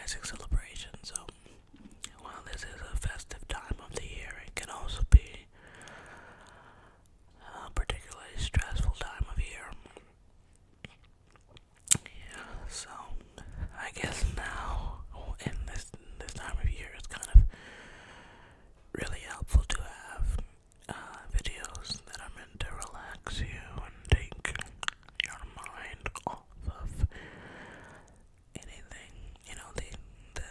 amazing celebration. So while this is a festive time of the year, it can also be a particularly stressful time of year. Yeah, so I guess now in this time of year, it's kind of really helpful to have videos that are meant to relax you and take your mind off of anything, the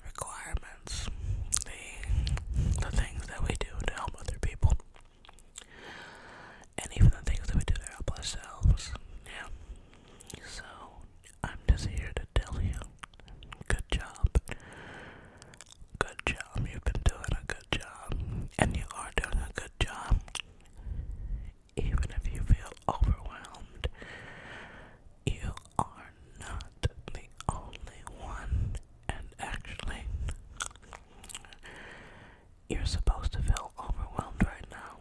requirements, the things that we do to help other people, and even the things that we do to help ourselves. Yeah. So I'm just here to tell you, good job. Good job. You've been doing a good job, and you are doing a good job. Even if you feel overwhelmed, you are not the only one. And actually, you're supposed to feel overwhelmed right now.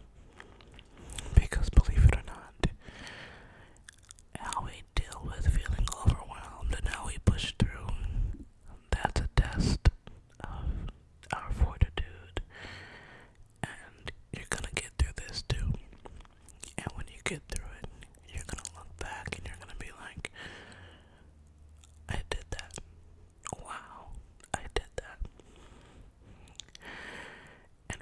Because believe it or not, how we deal with feeling overwhelmed and how we push through, that's a test of our fortitude. And you're gonna get through this too. And when you get through it, you're gonna look back and you're gonna be like, I did that. Wow, I did that. And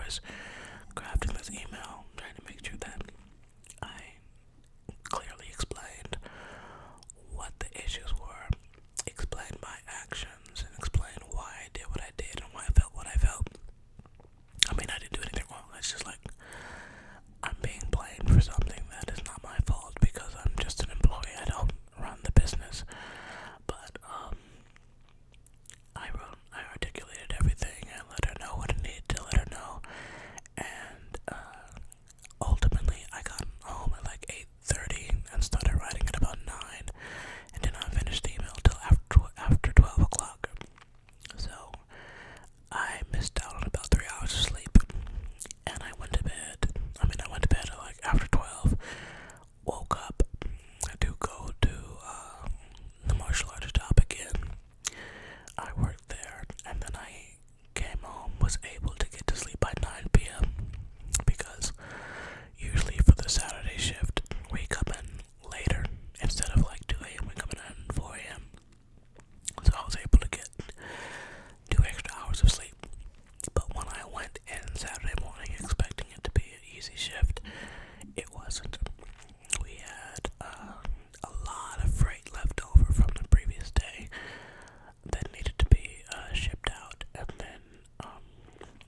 hours crafting this email, trying to make sure that I clearly explained what the issues were, explained my actions, and explained why I did what I did and why I felt what I felt. I mean, I didn't do anything wrong. It's just like I'm being blamed for something that is not my fault because I'm just an employee. I don't run the business. But I articulated everything and let her know what I needed to let her know. And ultimately, I got home at like 8:30 and started writing at about 9, and did not finish the email till after 12 o'clock. So I missed out on about 3 hours of sleep, and I went to bed. I went to bed at like after 12. Woke up to go to the martial arts job again. I worked there, and then I came home, was able to get to sleep by 9 p.m. because usually for the Saturday shift, we come in later. Instead of like 2 a.m., we come in at 4 a.m. So I was able to get 2 extra hours of sleep. But when I went in Saturday morning expecting it to be an easy shift, it wasn't. We had a lot of freight left over from the previous day that needed to be shipped out, and then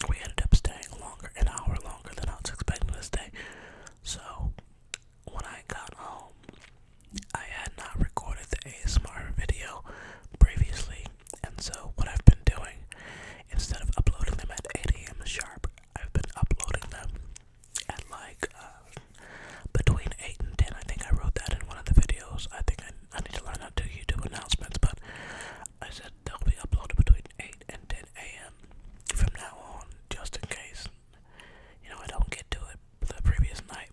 we ended up staying an hour longer than I was expecting to stay. So when I got home, I had not recorded the ASMR video previously, and so what I've been doing, instead of uploading them at 8 a.m. sharp, I've been uploading them at like between 8 and 10. I think I wrote that in one of the videos. I think I need to learn how to do YouTube announcements, but I said they'll be uploaded between 8 and 10 a.m. from now on, just in case, I don't get to it the previous night.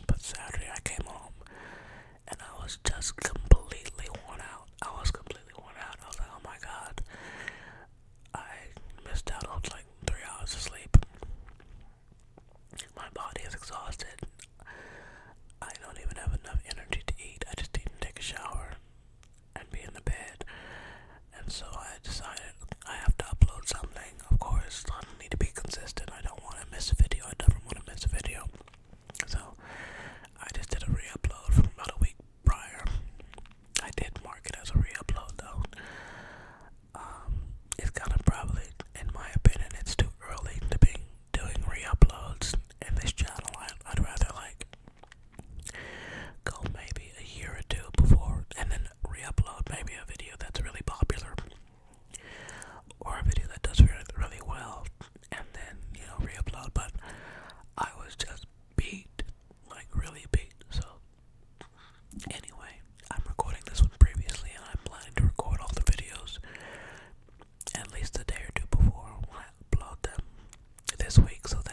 But Saturday I came home, and I was just completely worn out. I was like, oh my god, I missed out on like 3 hours of sleep. My body is exhausted. I don't even have enough energy to eat. I just need to take a shower and be in the bed. And so I decided I have to upload something. Of course, I need to be consistent. I don't want to miss a video. I never want to miss a video. So I just did a re-upload from about a week prior. I did mark it as a re-upload though. It's kind of probably, in my opinion, it's too early to be doing re-uploads in this channel. I'd rather like go maybe a year or two before, and then re-upload maybe a video that's really popular or a video that does really, really well, and then re-upload. But I was just beat, like really beat. So anyway, I'm recording this one previously, and I'm planning to record all the videos at least a day or two before when I upload them this week, so that